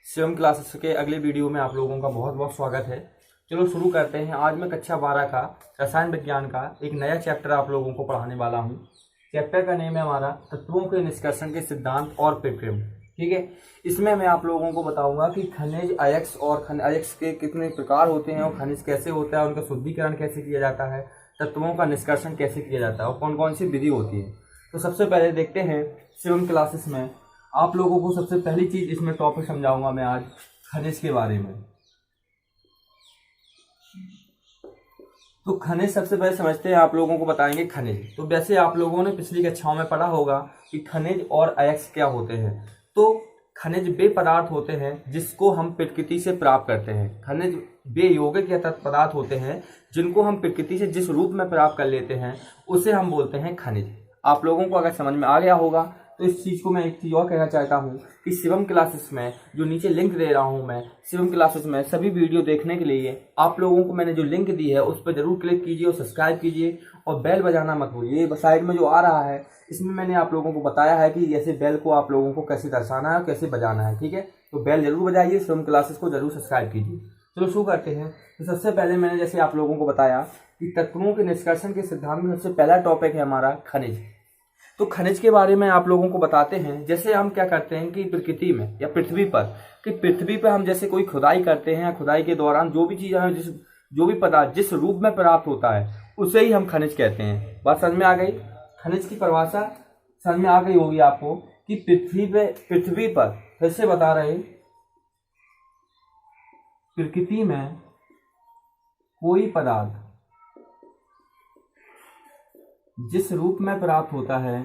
Shivam classes के अगले video में आप लोगों का बहुत बहुत स्वागत है। चलो शुरू करते हैं। आज मैं कक्षा 12 का रसायन विज्ञान का एक नया चैप्टर आप लोगों को पढ़ाने वाला हूं। चैप्टर का नेम है हमारा तत्वों के निष्कर्षण के सिद्धांत और प्रक्रम। ठीक है, इसमें मैं आप लोगों को बताऊंगा कि खनिज अयस्क और अयस्क के कितने प्रकार होते हैं और खनिज कैसे होता है, उनका शुद्धिकरण कैसे किया जाता है, तत्वों का निष्कर्षण कैसे किया जाता है और कौन कौन सी विधि होती है। तो सबसे पहले देखते हैं शिवम क्लासेस में आप लोगों को सबसे पहली चीज इसमें टॉपिक समझाऊंगा मैं आज खनिज के बारे में। तो खनिज सबसे पहले समझते हैं, आप लोगों को बताएंगे खनिज। तो वैसे आप लोगों ने पिछली कक्षाओं में पढ़ा होगा कि खनिज और अयस्क क्या होते हैं। तो खनिज वे पदार्थ होते हैं जिसको हम प्रकृति से प्राप्त करते हैं। खनिज वे यौगिक या तत्व पदार्थ होते हैं जिनको हम प्रकृति से जिस रूप में प्राप्त कर लेते हैं उसे हम बोलते हैं खनिज। आप लोगों को अगर समझ में आ गया होगा तो इस चीज को मैं एक चीज और कहना चाहता हूँ कि शिवम क्लासेस में जो नीचे लिंक दे रहा हूँ मैं, शिवम क्लासेस में सभी वीडियो देखने के लिए आप लोगों को मैंने जो लिंक दी है उस पर जरूर क्लिक कीजिए और सब्सक्राइब कीजिए और बेल बजाना मत भूलिए। साइड में जो आ रहा है इसमें मैंने आप लोगों को बताया है कि ऐसे बेल को आप लोगों को कैसे दर्शाना है और कैसे बजाना है। ठीक है, तो बेल जरूर बजाइए, शिवम क्लासेस को जरूर सब्सक्राइब कीजिए। चलो शुरू करते हैं। तो सबसे पहले मैंने जैसे आप लोगों को बताया कि तत्वों के निष्कर्षण के सिद्धांत में सबसे पहला टॉपिक है हमारा खनिज। तो खनिज के बारे में आप लोगों को बताते हैं। जैसे हम क्या करते हैं कि प्रकृति में या पृथ्वी पर हम जैसे कोई खुदाई करते हैं, खुदाई के दौरान जो भी चीज हमें जो भी पदार्थ जिस रूप में प्राप्त होता है उसे ही हम खनिज कहते हैं। बात समझ में आ गई? खनिज की परिभाषा समझ में आ गई होगी आपको कि पृथ्वी पर फिर से बता रहे, प्रकृति में कोई पदार्थ जिस रूप में प्राप्त होता है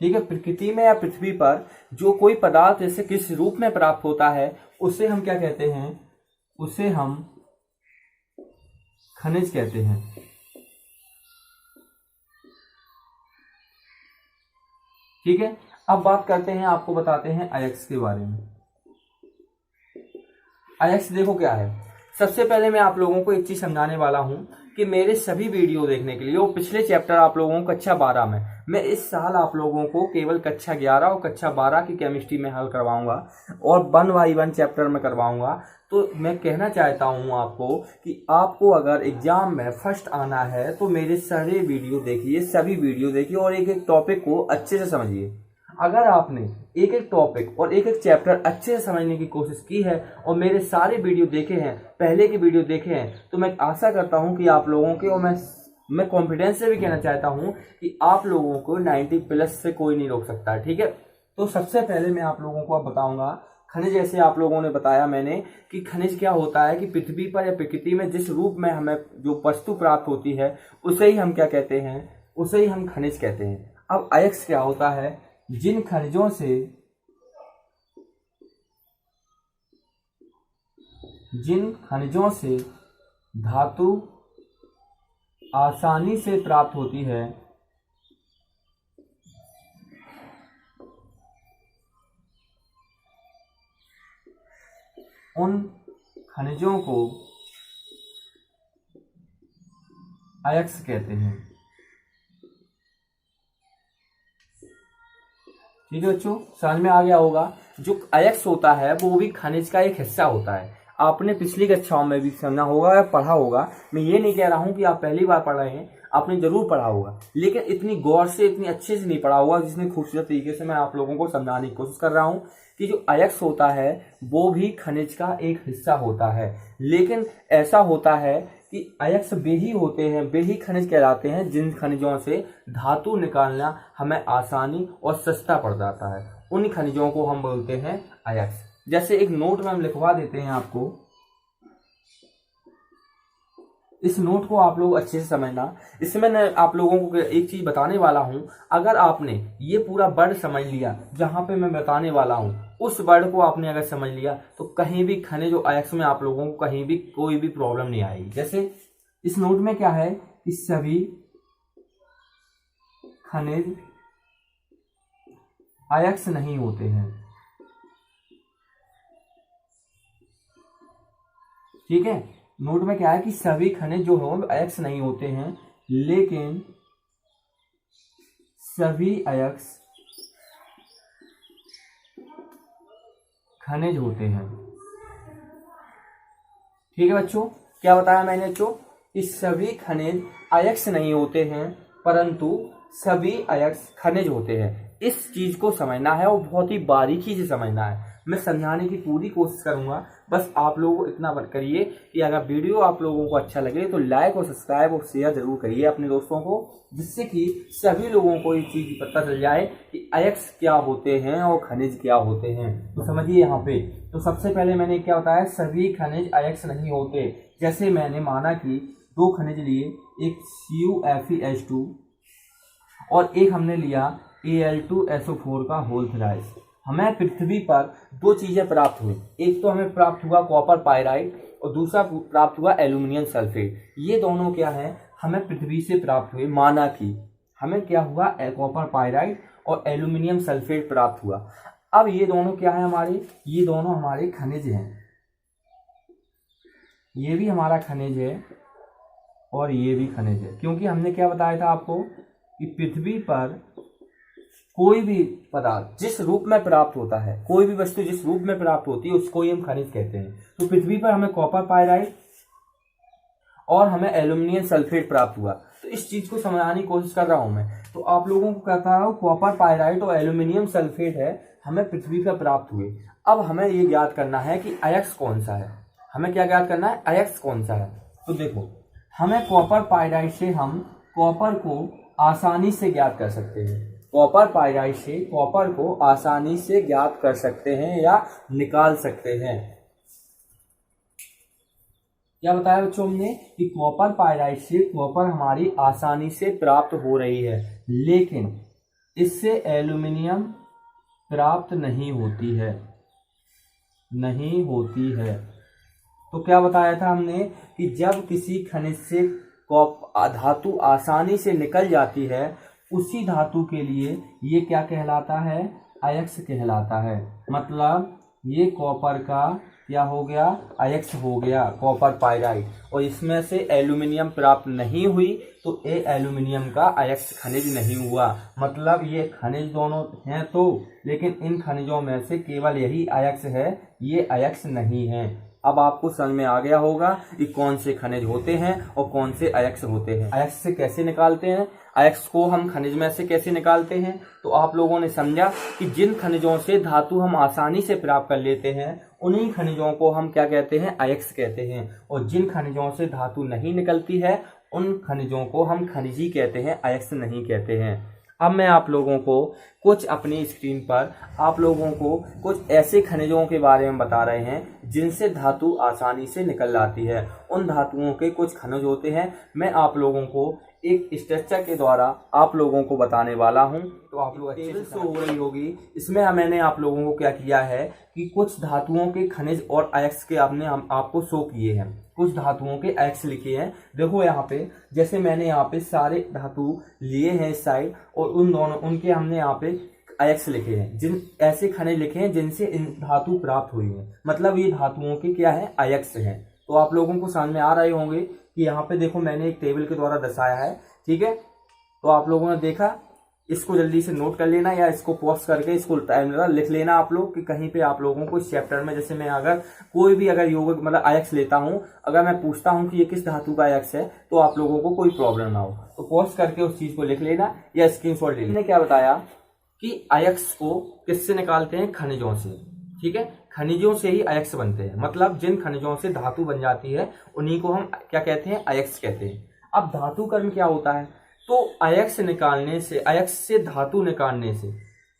ठीक है, प्रकृति में या पृथ्वी पर जो कोई पदार्थ जैसे किस रूप में प्राप्त होता है उसे हम क्या कहते हैं, उसे हम खनिज कहते हैं। ठीक है, अब बात करते हैं, आपको बताते हैं अयस्क के बारे में। अयस्क देखो क्या है। सबसे पहले मैं आप लोगों को एक चीज समझाने वाला हूं कि मेरे सभी वीडियो देखने के लिए और पिछले चैप्टर आप लोगों को कक्षा 12 में, मैं इस साल आप लोगों को केवल कक्षा 11 और कक्षा 12 की केमिस्ट्री में हल करवाऊंगा और 1 बाई 1 चैप्टर में करवाऊंगा। तो मैं कहना चाहता हूं आपको कि आपको अगर एग्जाम में फर्स्ट आना है तो मेरे सारे वीडियो देखिए, सभी वीडियो देखिए और एक एक टॉपिक को अच्छे से समझिए। अगर आपने एक एक टॉपिक और एक एक चैप्टर अच्छे से समझने की कोशिश की है और मेरे सारे वीडियो देखे हैं, पहले के वीडियो देखे हैं, तो मैं आशा करता हूं कि आप लोगों के, और मैं कॉन्फिडेंस से भी कहना चाहता हूं कि आप लोगों को 90+ से कोई नहीं रोक सकता। ठीक है, तो सबसे पहले मैं आप लोगों को अब बताऊंगा खनिज। जैसे आप लोगों ने बताया मैंने कि खनिज क्या होता है कि पृथ्वी पर या प्रकृति में जिस रूप में हमें जो वस्तु प्राप्त होती है उसे ही हम क्या कहते हैं, उसे ही हम खनिज कहते हैं। अब अयस्क क्या होता है? जिन खनिजों से धातु आसानी से प्राप्त होती है उन खनिजों को अयस्क कहते हैं। ठीक है बच्चों, समझ में आ गया होगा। जो अयस्क होता है वो भी खनिज का एक हिस्सा होता है। आपने पिछली कक्षाओं में भी समझा होगा या पढ़ा होगा। मैं ये नहीं कह रहा हूं कि आप पहली बार पढ़ रहे हैं, आपने जरूर पढ़ा होगा, लेकिन इतनी गौर से, इतनी अच्छे से नहीं पढ़ा होगा जितनी खूबसूरत तरीके से मैं आप लोगों को समझाने की कोशिश कर रहा हूं कि जो अयस्क होता है वो भी खनिज का एक हिस्सा होता है। लेकिन ऐसा होता है कि अयस्क वे ही होते हैं, वे ही खनिज कहलाते हैं जिन खनिजों से धातु निकालना हमें आसानी और सस्ता पड़ जाता है। उन खनिजों को हम बोलते हैं अयस्क। जैसे एक नोट में हम लिखवा देते हैं आपको, इस नोट को आप लोग अच्छे से समझना। इसमें मैं आप लोगों को एक चीज बताने वाला हूं। अगर आपने ये पूरा वर्ड समझ लिया जहां पे मैं बताने वाला हूं, उस वर्ड को आपने अगर समझ लिया तो कहीं भी खनिज और अयस्क में आप लोगों को कहीं भी कोई भी प्रॉब्लम नहीं आएगी। जैसे इस नोट में क्या है कि सभी खनिज अयस्क नहीं होते हैं। ठीक है, नोट में क्या है कि सभी खनिज जो है अयस्क नहीं होते हैं, लेकिन सभी अयस्क खनिज होते हैं। ठीक है बच्चों, क्या बताया मैंने बच्चों कि सभी खनिज अयस्क नहीं होते हैं परंतु सभी अयस्क खनिज होते हैं। इस चीज को समझना है और बहुत ही बारीकी से समझना है। मैं समझाने की पूरी कोशिश करूंगा, बस आप लोगों को इतना करिए कि अगर वीडियो आप लोगों को अच्छा लगे तो लाइक और सब्सक्राइब और शेयर जरूर करिए अपने दोस्तों को, जिससे कि सभी लोगों को इस चीज पता चल जाए कि अयस्क क्या होते हैं और खनिज क्या होते हैं। तो समझिए यहाँ पे, तो सबसे पहले मैंने क्या बताया, सभी खनिज अयस्क नहीं होते। जैसे मैंने माना कि दो खनिज लिए, एक CuFeH2 और एक हमने लिया Al2SO4 का होल थ्राइस। हमें पृथ्वी पर दो चीजें प्राप्त हुई, एक तो हमें प्राप्त हुआ कॉपर पायराइड और दूसरा प्राप्त हुआ एल्यूमिनियम सल्फेट। ये दोनों क्या है, हमें पृथ्वी से प्राप्त हुए। माना कि हमें क्या हुआ, कॉपर पायराइड और एल्यूमिनियम सल्फेट प्राप्त हुआ। अब ये दोनों क्या है हमारे, ये दोनों हमारे खनिज हैं। ये भी हमारा खनिज है और ये भी खनिज है, क्योंकि हमने क्या बताया था आपको कि पृथ्वी पर कोई भी पदार्थ जिस रूप में प्राप्त होता है, कोई भी वस्तु जिस रूप में प्राप्त होती है उसको ही हम खनिज कहते हैं। तो पृथ्वी पर हमें कॉपर पायराइड और हमें एल्यूमिनियम सल्फेट प्राप्त हुआ। तो इस चीज को समझाने की कोशिश कर रहा हूं मैं। तो आप लोगों को कहता हूं कॉपर पायराइड और एल्यूमिनियम सल्फेट है, हमें पृथ्वी पर प्राप्त हुए। अब हमें ये ज्ञात करना है कि अयस्क कौन सा है। हमें क्या ज्ञात करना है, अयस्क कौन सा है। तो देखो, हमें कॉपर पायराइड से हम कॉपर को आसानी से ज्ञात कर सकते हैं। कॉपर पायराइड से कॉपर को आसानी से ज्ञात कर सकते हैं या निकाल सकते हैं। क्या बताया बच्चों हमने कि कॉपर पायराइड से कॉपर हमारी आसानी से प्राप्त हो रही है, लेकिन इससे एल्यूमिनियम प्राप्त नहीं होती है, नहीं होती है। तो क्या बताया था हमने कि जब किसी खनिज से धातु आसानी से निकल जाती है, उसी धातु के लिए ये क्या कहलाता है, अयस्क कहलाता है। मतलब ये कॉपर का क्या हो गया, अयस्क हो गया, कॉपर पायराइड। और इसमें से एल्यूमिनियम प्राप्त नहीं हुई तो ये एल्यूमिनियम का अयस्क खनिज नहीं हुआ। मतलब ये खनिज दोनों हैं तो, लेकिन इन खनिजों में से केवल यही अयस्क है, ये अयस्क नहीं है। अब आपको समझ में आ गया होगा कि कौन से खनिज होते हैं और कौन से अयस्क होते हैं। अयस्क से कैसे निकालते हैं, अयस्क को हम खनिज में से कैसे निकालते हैं। तो आप लोगों ने समझा कि जिन खनिजों से धातु हम आसानी से प्राप्त कर लेते हैं उन्हीं खनिजों को हम क्या कहते हैं, अयस्क कहते हैं। और जिन खनिजों से धातु नहीं निकलती है उन खनिजों को हम खनिजी कहते हैं, अयस्क नहीं कहते हैं। अब मैं आप लोगों को कुछ अपनी स्क्रीन पर आप लोगों को कुछ ऐसे खनिजों के बारे में बता रहे हैं जिनसे धातु आसानी से निकल जाती है। उन धातुओं के कुछ खनिज होते हैं, मैं आप लोगों को एक स्ट्रक्चर के द्वारा आप लोगों को बताने वाला हूं। तो आप लोग अच्छे से हो रही होगी। इसमें मैंने आप लोगों को क्या किया है कि कुछ धातुओं के खनिज और अयस्क के हम आपको शो किए हैं। कुछ धातुओं के अयस्क लिखे हैं, देखो यहाँ पे, जैसे मैंने यहाँ पे सारे धातु लिए हैं इस साइड और उन दोनों उनके हमने यहाँ पे अयस्क लिखे हैं, जिन ऐसे खनिज लिखे हैं जिनसे इन धातु प्राप्त हुई है। मतलब ये धातुओं के क्या है, अयस्क हैं। तो आप लोगों को समझ में आ रहे होंगे कि यहाँ पे देखो मैंने एक टेबल के द्वारा दर्शाया है। ठीक है, तो आप लोगों ने देखा, इसको जल्दी से नोट कर लेना या इसको पॉज करके इसको टाइम लगा लिख लेना आप लोग कि कहीं पे आप लोगों को इस चैप्टर में, जैसे मैं अगर कोई भी अगर योग मतलब अयस्क लेता हूं, अगर मैं पूछता हूं कि ये किस धातु का अयस्क है तो आप लोगों को कोई प्रॉब्लम ना हो, तो पॉज करके उस चीज को लिख लेना या स्क्रीनशॉट ले लेना। क्या बताया कि अयस्क को किससे निकालते हैं, खनिजों से। ठीक है, खनिजों से ही अयस्क बनते हैं। मतलब जिन खनिजों से धातु बन जाती है उन्हीं को हम क्या कहते हैं, अयस्क कहते हैं। अब धातु कर्म क्या होता है, तो अयस्क निकालने से, अयस्क से धातु निकालने से,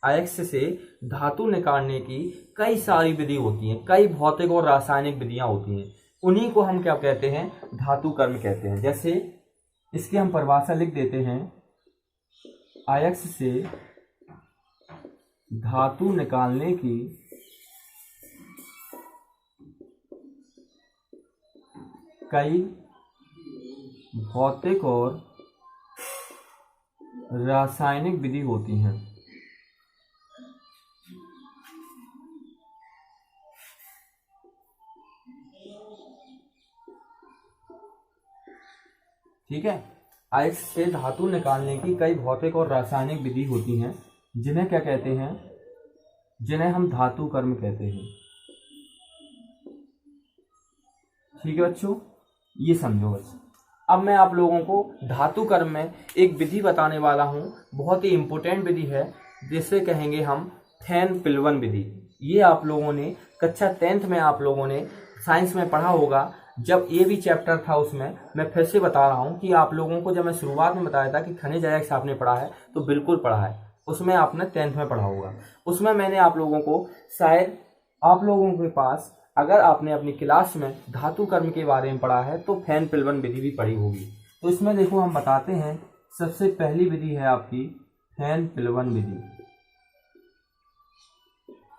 अयस्क से धातु निकालने की कई सारी विधि होती हैं, कई भौतिक और रासायनिक विधियां होती हैं। उन्हीं को हम क्या कहते हैं, धातु कर्म कहते हैं। जैसे इसकी हम परिभाषा लिख देते हैं, अयस्क से धातु निकालने की कई भौतिक और रासायनिक विधि होती हैं। ठीक है, अयस्क से धातु निकालने की कई भौतिक और रासायनिक विधि होती हैं, जिन्हें क्या कहते हैं, जिन्हें हम धातु कर्म कहते हैं। ठीक है बच्चों, ये समझो बस। अब मैं आप लोगों को धातु कर्म में एक विधि बताने वाला हूँ, बहुत ही इंपॉर्टेंट विधि है, जिसे कहेंगे हम फैन पिलवन विधि। ये आप लोगों ने कक्षा 10th में आप लोगों ने साइंस में पढ़ा होगा, जब ये भी चैप्टर था उसमें। मैं फिर से बता रहा हूँ कि आप लोगों को जब मैं शुरुआत में बताया था कि खनिज अयस्क आपने पढ़ा है, तो बिल्कुल पढ़ा है, उसमें आपने 10th में पढ़ा होगा। उसमें मैंने आप लोगों को, शायद आप लोगों के पास अगर आपने अपनी क्लास में धातु कर्म के बारे में पढ़ा है तो फैन पिलवन विधि भी पढ़ी होगी। तो इसमें देखो हम बताते हैं, सबसे पहली विधि है आपकी फैन पिलवन विधि।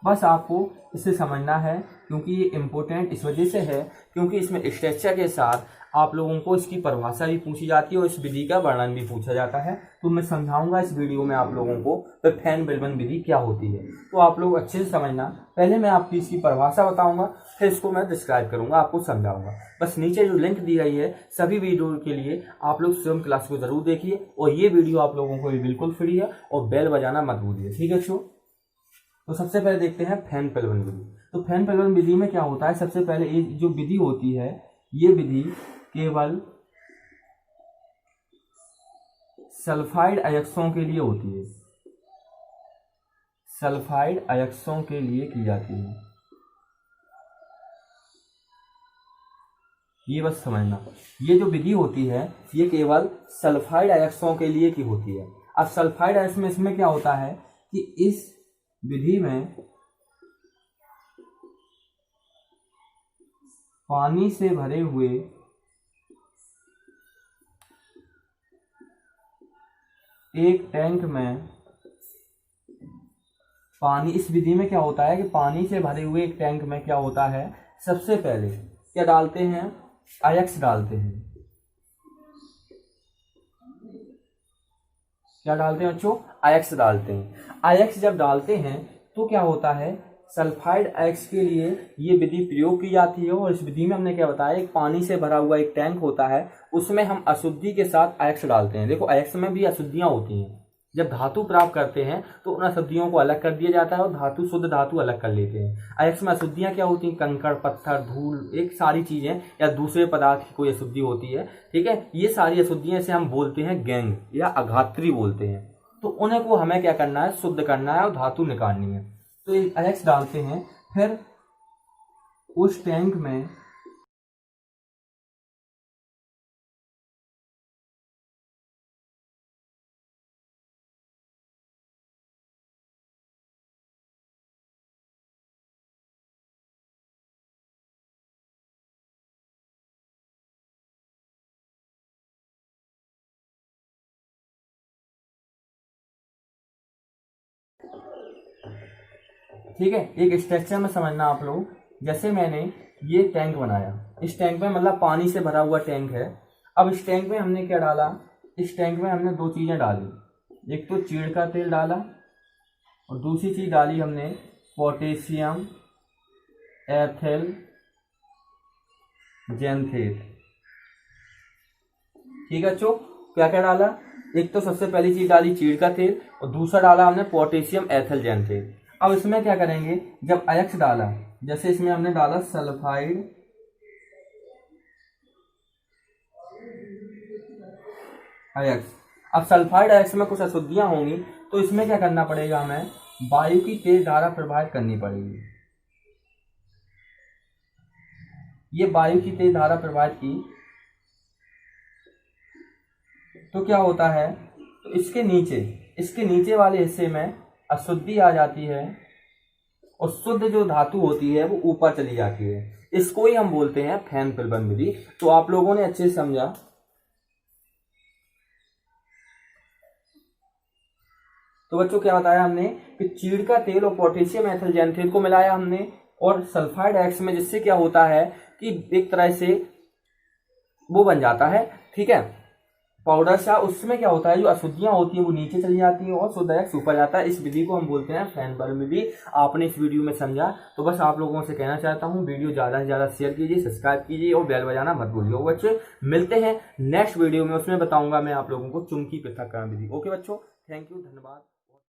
बस आपको इसे समझना है, क्योंकि ये इम्पोर्टेंट इस वजह से है क्योंकि इसमें स्ट्रक्चर के साथ आप लोगों को इसकी परिभाषा भी पूछी जाती है और इस विधि का वर्णन भी पूछा जाता है। तो मैं समझाऊंगा इस वीडियो में आप लोगों को तो फैन पिलवन विधि क्या होती है, तो आप लोग अच्छे से समझना। पहले मैं आपकी इसकी परिभाषा बताऊंगा, फिर इसको मैं डिस्क्राइब करूंगा, आपको समझाऊंगा। बस नीचे जो लिंक दी गई है सभी वीडियो के लिए आप लोग स्वयं क्लास को जरूर देखिए, और ये वीडियो आप लोगों को भी बिल्कुल फ्री है, और बेल बजाना मत भूलिए। ठीक है बच्चों, तो सबसे पहले देखते हैं फैन पिलवन विधि। तो फैन पिलवन विधि में क्या होता है, सबसे पहले ये जो विधि होती है, ये विधि केवल सल्फाइड अयस्कों के लिए होती है, सल्फाइड अयस्कों के लिए की जाती है। ये बस समझना, ये जो विधि होती है ये केवल सल्फाइड अयस्कों के लिए की होती है। अब सल्फाइड अयस्क में इसमें क्या होता है कि इस विधि में पानी से भरे हुए एक टैंक में पानी, इस विधि में क्या होता है कि पानी से भरे हुए एक टैंक में क्या होता है, सबसे पहले क्या डालते हैं, अयस्क डालते हैं। क्या डालते हैं बच्चों, अयस्क डालते हैं। अयस्क जब डालते हैं तो क्या होता है, सल्फाइड अयस्क के लिए ये विधि प्रयोग की जाती है। और इस विधि में हमने क्या बताया, एक पानी से भरा हुआ एक टैंक होता है, उसमें हम अशुद्धि के साथ अयस्क डालते हैं। देखो अयस्क में भी अशुद्धियां होती हैं, जब धातु प्राप्त करते हैं तो उन अशुद्धियों को अलग कर दिया जाता है और धातु, शुद्ध धातु अलग कर लेते हैं। अयस्क में अशुद्धियां क्या होती हैं, कंकड़, पत्थर, धूल, एक सारी चीजें या दूसरे पदार्थ की कोई अशुद्धि होती है। ठीक है, ये सारी अशुद्धियां से हम बोलते हैं गैंग या अघात्री बोलते हैं। तो उन्हें को हमें क्या करना है, शुद्ध करना है और धातु निकालनी है। तो ये अयस्क डालते हैं, फिर उस टैंक में ठीक है, एक स्ट्रक्चर में समझना आप लोग। जैसे मैंने ये टैंक बनाया, इस टैंक में मतलब पानी से भरा हुआ टैंक है। अब इस टैंक में हमने क्या डाला, इस टैंक में हमने दो चीजें डाली, एक तो चीड़ का तेल डाला और दूसरी चीज डाली हमने पोटेशियम एथिल जैंथेट। ठीक है बच्चों, क्या क्या डाला, एक तो सबसे पहली चीज डाली चीड़ का तेल और दूसरा डाला हमने पोटेशियम एथिल जैंथेट। अब इसमें क्या करेंगे, जब अयस्क डाला, जैसे इसमें हमने डाला सल्फाइड अयस्क। अब सल्फाइड अयस्क में कुछ अशुद्धियां होंगी, तो इसमें क्या करना पड़ेगा, हमें वायु की तेज धारा प्रवाहित करनी पड़ेगी। ये वायु की तेज धारा प्रवाहित की तो क्या होता है, तो इसके नीचे वाले हिस्से में अशुद्धि आ जाती है और शुद्ध जो धातु होती है वो ऊपर चली जाती है। इसको ही हम बोलते हैं फैन पिलवन विधि। तो आप लोगों ने अच्छे से समझा। तो बच्चों क्या बताया हमने कि चीड़ का तेल और पोटेशियम एथिल जैंथेट को मिलाया हमने और सल्फाइड अयस्क में, जिससे क्या होता है कि एक तरह से वो बन जाता है। ठीक है, पाउडर सा, उसमें क्या होता है, जो अशुद्धियां होती हैं वो नीचे चली जाती हैं और शुद्ध अयस्क ऊपर जाता है। इस विधि को हम बोलते हैं फैन बर्न विधि। आपने इस वीडियो में समझा, तो बस आप लोगों से कहना चाहता हूँ वीडियो ज्यादा से ज्यादा शेयर कीजिए, सब्सक्राइब कीजिए और बेल बजाना मत भूलिए। बच्चे मिलते हैं नेक्स्ट वीडियो में, उसमें बताऊंगा मैं आप लोगों को चुंबकीय पृथक्करण विधि। ओके बच्चों, थैंक यू, धन्यवाद।